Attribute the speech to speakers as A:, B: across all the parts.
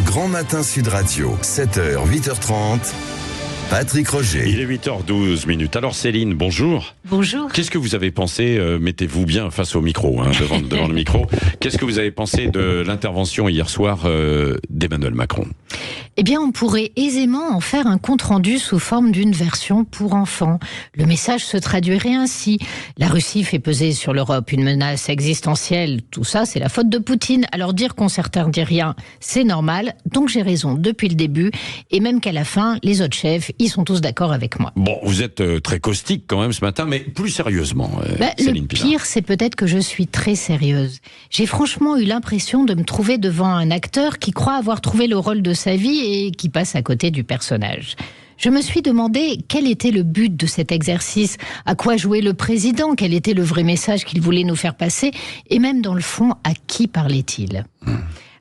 A: Grand Matin Sud Radio, 7h, 8h30. Patrick Roger.
B: Il est 8h12. Alors Céline, bonjour.
C: Bonjour.
B: Qu'est-ce que vous avez pensé, mettez-vous bien face au micro, devant le micro. Qu'est-ce que vous avez pensé de l'intervention hier soir d'Emmanuel Macron ?
C: Eh bien, on pourrait aisément en faire un compte-rendu sous forme d'une version pour enfants. Le message se traduirait ainsi. La Russie fait peser sur l'Europe une menace existentielle. Tout ça, c'est la faute de Poutine. Alors dire qu'on s'interdit rien, c'est normal. Donc j'ai raison depuis le début. Et même qu'à la fin, les autres chefs, ils sont tous d'accord avec moi.
B: Bon, vous êtes très caustique quand même ce matin, mais plus sérieusement, Céline Pina.
C: Le pire, c'est peut-être que je suis très sérieuse. J'ai franchement eu l'impression de me trouver devant un acteur qui croit avoir trouvé le rôle de sa vie et qui passe à côté du personnage. Je me suis demandé quel était le but de cet exercice, à quoi jouait le président, quel était le vrai message qu'il voulait nous faire passer, et même dans le fond, à qui parlait-il ?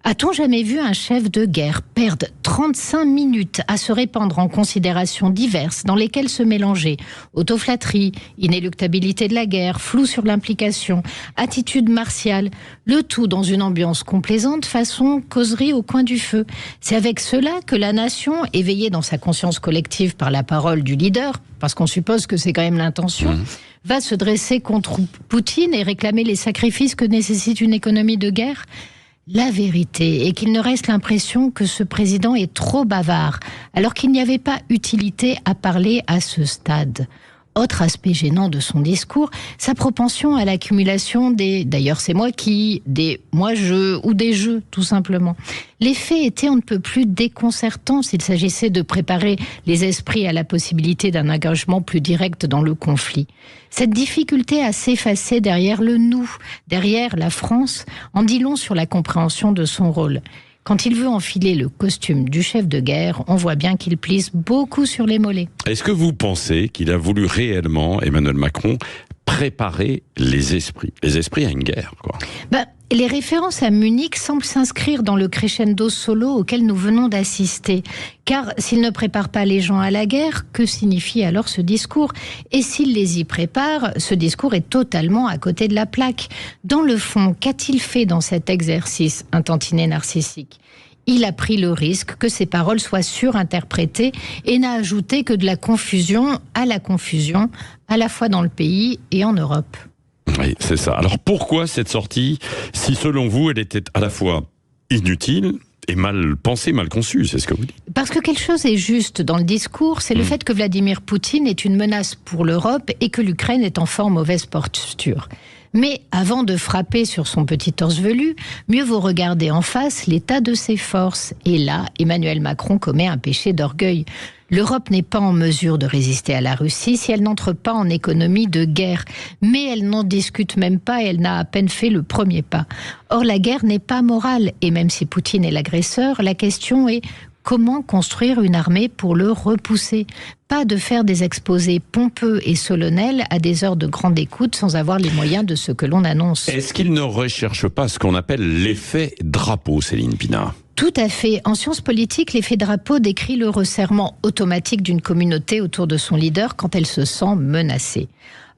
C: A-t-on jamais vu un chef de guerre perdre 35 minutes à se répandre en considérations diverses dans lesquelles se mélangeaient autoflatterie, inéluctabilité de la guerre, flou sur l'implication, attitude martiale, le tout dans une ambiance complaisante façon causerie au coin du feu. C'est avec cela que la nation, éveillée dans sa conscience collective par la parole du leader, parce qu'on suppose que c'est quand même l'intention, va se dresser contre Poutine et réclamer les sacrifices que nécessite une économie de guerre. La vérité est qu'il ne reste l'impression que ce président est trop bavard, alors qu'il n'y avait pas utilité à parler à ce stade. Autre aspect gênant de son discours, sa propension à l'accumulation d'ailleurs c'est moi qui, des moi-je ou des jeux, tout simplement. Les faits étaient on ne peut plus déconcertants s'il s'agissait de préparer les esprits à la possibilité d'un engagement plus direct dans le conflit. Cette difficulté à s'effacer derrière le nous, derrière la France, en dit long sur la compréhension de son rôle. Quand il veut enfiler le costume du chef de guerre, on voit bien qu'il plisse beaucoup sur les mollets.
B: Est-ce que vous pensez qu'il a voulu réellement, Emmanuel Macron, préparer les esprits à une guerre, quoi ?
C: Les références à Munich semblent s'inscrire dans le crescendo solo auquel nous venons d'assister. Car s'il ne prépare pas les gens à la guerre, que signifie alors ce discours ? Et s'il les y prépare, ce discours est totalement à côté de la plaque. Dans le fond, qu'a-t-il fait dans cet exercice, un tantinet narcissique ? Il a pris le risque que ses paroles soient surinterprétées et n'a ajouté que de la confusion, à la fois dans le pays et en Europe.
B: Oui, c'est ça. Alors pourquoi cette sortie, si selon vous, elle était à la fois inutile et mal pensée, mal conçue, c'est ce que vous dites ?
C: Parce que quelque chose est juste dans le discours, c'est le fait que Vladimir Poutine est une menace pour l'Europe et que l'Ukraine est en fort mauvaise posture. Mais avant de frapper sur son petit torse velu, mieux vaut regarder en face l'état de ses forces. Et là, Emmanuel Macron commet un péché d'orgueil. L'Europe n'est pas en mesure de résister à la Russie si elle n'entre pas en économie de guerre. Mais elle n'en discute même pas et elle n'a à peine fait le premier pas. Or, la guerre n'est pas morale. Et même si Poutine est l'agresseur, la question est comment construire une armée pour le repousser ? Pas de faire des exposés pompeux et solennels à des heures de grande écoute sans avoir les moyens de ce que l'on annonce.
B: Est-ce qu'il ne recherche pas ce qu'on appelle l'effet drapeau, Céline Pina ?
C: Tout à fait. En sciences politiques, l'effet drapeau décrit le resserrement automatique d'une communauté autour de son leader quand elle se sent menacée.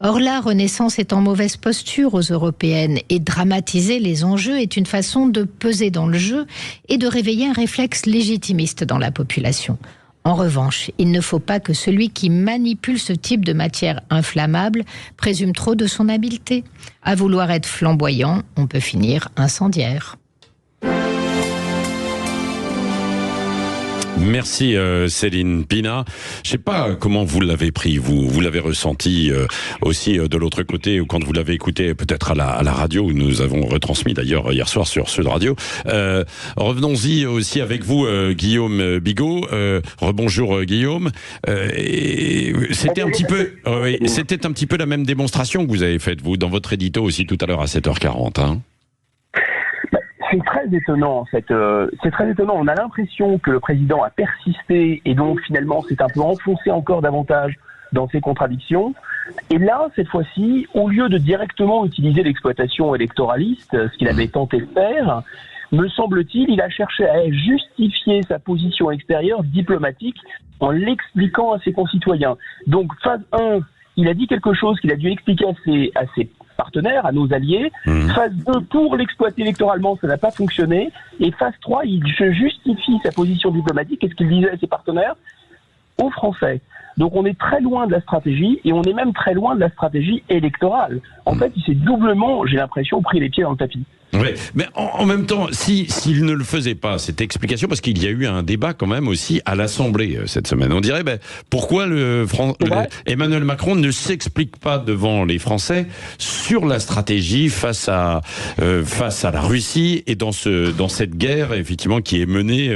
C: Or là, Renaissance est en mauvaise posture aux européennes et dramatiser les enjeux est une façon de peser dans le jeu et de réveiller un réflexe légitimiste dans la population. En revanche, il ne faut pas que celui qui manipule ce type de matière inflammable présume trop de son habileté. À vouloir être flamboyant, on peut finir incendiaire.
B: Merci Céline Pina. Je sais pas comment vous l'avez pris, vous l'avez ressenti aussi de l'autre côté ou quand vous l'avez écouté peut-être à la radio où nous avons retransmis d'ailleurs hier soir sur Sud Radio. Revenons-y aussi avec vous Guillaume Bigot. Rebonjour Guillaume. C'était un petit peu la même démonstration que vous avez faite vous dans votre édito aussi tout à l'heure à 7h40 hein.
D: C'est très étonnant en fait. C'est très étonnant. On a l'impression que le président a persisté et donc finalement s'est un peu enfoncé encore davantage dans ses contradictions. Et là, cette fois-ci, au lieu de directement utiliser l'exploitation électoraliste, ce qu'il avait tenté de faire, me semble-t-il, il a cherché à justifier sa position extérieure diplomatique en l'expliquant à ses concitoyens. Donc phase 1, il a dit quelque chose qu'il a dû expliquer à ses partenaires, à nos alliés. Phase 2, pour l'exploiter électoralement, ça n'a pas fonctionné. Et phase 3, il justifie sa position diplomatique et ce qu'il disait à ses partenaires aux Français. Donc on est très loin de la stratégie et on est même très loin de la stratégie électorale. En fait, il s'est doublement, j'ai l'impression, pris les pieds dans le tapis.
B: Oui, mais en même temps, s'il ne le faisait pas, cette explication, parce qu'il y a eu un débat quand même aussi à l'Assemblée cette semaine. On dirait, pourquoi Emmanuel Macron ne s'explique pas devant les Français sur la stratégie face à la Russie et dans cette guerre effectivement qui est menée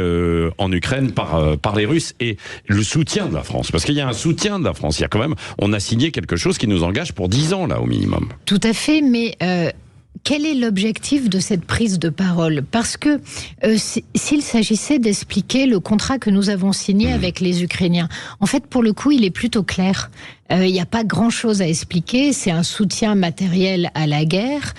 B: en Ukraine par les Russes et le soutien de la France, parce qu'il y a un soutien de la France. Il y a quand même, on a signé quelque chose qui nous engage pour 10 ans là au minimum.
C: Tout à fait, mais quel est l'objectif de cette prise de parole? Parce que s'il s'agissait d'expliquer le contrat que nous avons signé avec les Ukrainiens, en fait, pour le coup, il est plutôt clair. Il n'y a pas grand-chose à expliquer. C'est un soutien matériel à la guerre.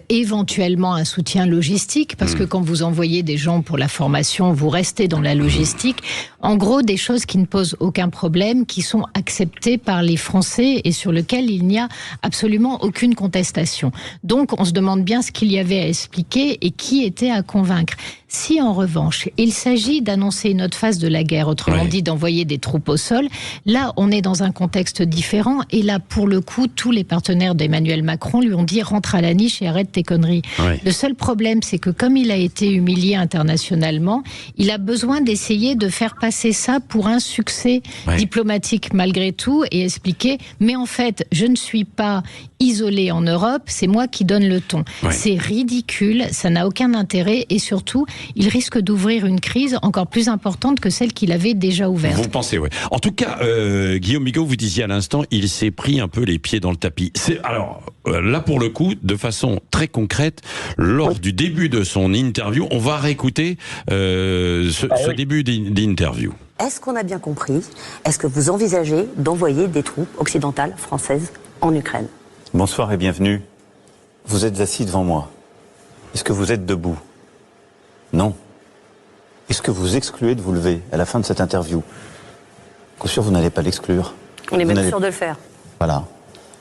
C: Éventuellement un soutien logistique, parce que quand vous envoyez des gens pour la formation, vous restez dans la logistique. En gros, des choses qui ne posent aucun problème, qui sont acceptées par les Français et sur lesquelles il n'y a absolument aucune contestation. Donc, on se demande bien ce qu'il y avait à expliquer et qui était à convaincre. Si, en revanche, il s'agit d'annoncer une autre phase de la guerre, autrement dit d'envoyer des troupes au sol, là, on est dans un contexte différent. Et là, pour le coup, tous les partenaires d'Emmanuel Macron lui ont dit « rentre à la niche et arrête tes conneries ». Le seul problème, c'est que comme il a été humilié internationalement, il a besoin d'essayer de faire passer ça pour un succès diplomatique malgré tout et expliquer « mais en fait, je ne suis pas isolé en Europe, c'est moi qui donne le ton ». C'est ridicule, ça n'a aucun intérêt et surtout, il risque d'ouvrir une crise encore plus importante que celle qu'il avait déjà ouverte.
B: Vous pensez, oui. En tout cas, Guillaume Bigot, vous disiez à l'instant, il s'est pris un peu les pieds dans le tapis. Alors, là pour le coup, de façon très concrète, lors du début de son interview, on va réécouter ce début d'interview.
E: Est-ce qu'on a bien compris? Est-ce que vous envisagez d'envoyer des troupes occidentales françaises en Ukraine?
F: Bonsoir et bienvenue. Vous êtes assis devant moi. Est-ce que vous êtes debout? Non. Est-ce que vous excluez de vous lever à la fin de cette interview? Bien sûr, vous n'allez pas l'exclure.
E: On est même sûr de le faire.
F: Voilà.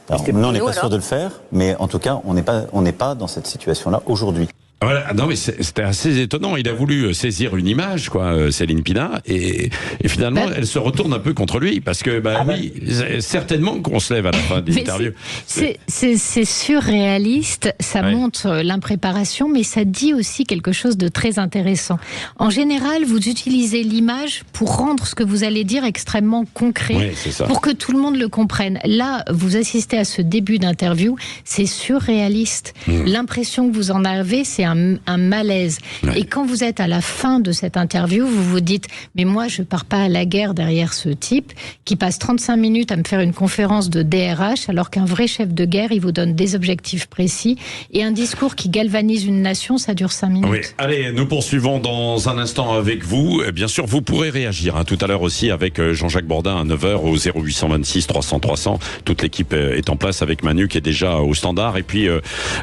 F: Alors, non, on n'est pas sûr de le faire, mais en tout cas, on n'est pas dans cette situation-là aujourd'hui.
B: Voilà, non mais c'était assez étonnant. Il a voulu saisir une image, quoi, Céline Pina, et finalement, elle se retourne un peu contre lui, parce que, oui, certainement qu'on se lève à la fin des interviews.
C: C'est surréaliste, ça montre l'impréparation, mais ça dit aussi quelque chose de très intéressant. En général, vous utilisez l'image pour rendre ce que vous allez dire extrêmement concret, pour que tout le monde le comprenne. Là, vous assistez à ce début d'interview, c'est surréaliste. L'impression que vous en avez, c'est un malaise. Et quand vous êtes à la fin de cette interview, vous vous dites « mais moi, je pars pas à la guerre derrière ce type qui passe 35 minutes à me faire une conférence de DRH alors qu'un vrai chef de guerre, il vous donne des objectifs précis et un discours qui galvanise une nation, ça dure 5 minutes. »
B: Oui. Allez, nous poursuivons dans un instant avec vous. Bien sûr, vous pourrez réagir tout à l'heure aussi avec Jean-Jacques Bourdin à 9h au 0826 300 300. Toute l'équipe est en place avec Manu qui est déjà au standard. Et puis,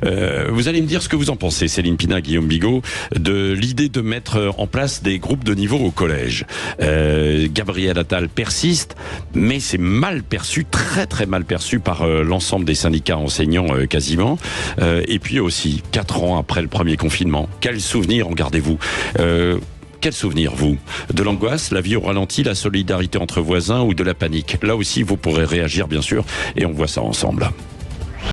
B: vous allez me dire ce que vous en pensez, Céline Pina, Guillaume Bigot, de l'idée de mettre en place des groupes de niveau au collège. Gabriel Attal persiste, mais c'est mal perçu, très très mal perçu par l'ensemble des syndicats enseignants quasiment. Et puis aussi, 4 ans après le premier confinement, quel souvenir en gardez-vous? Quel souvenir, vous? De l'angoisse, la vie au ralenti, la solidarité entre voisins ou de la panique? Là aussi, vous pourrez réagir, bien sûr, et on voit ça ensemble.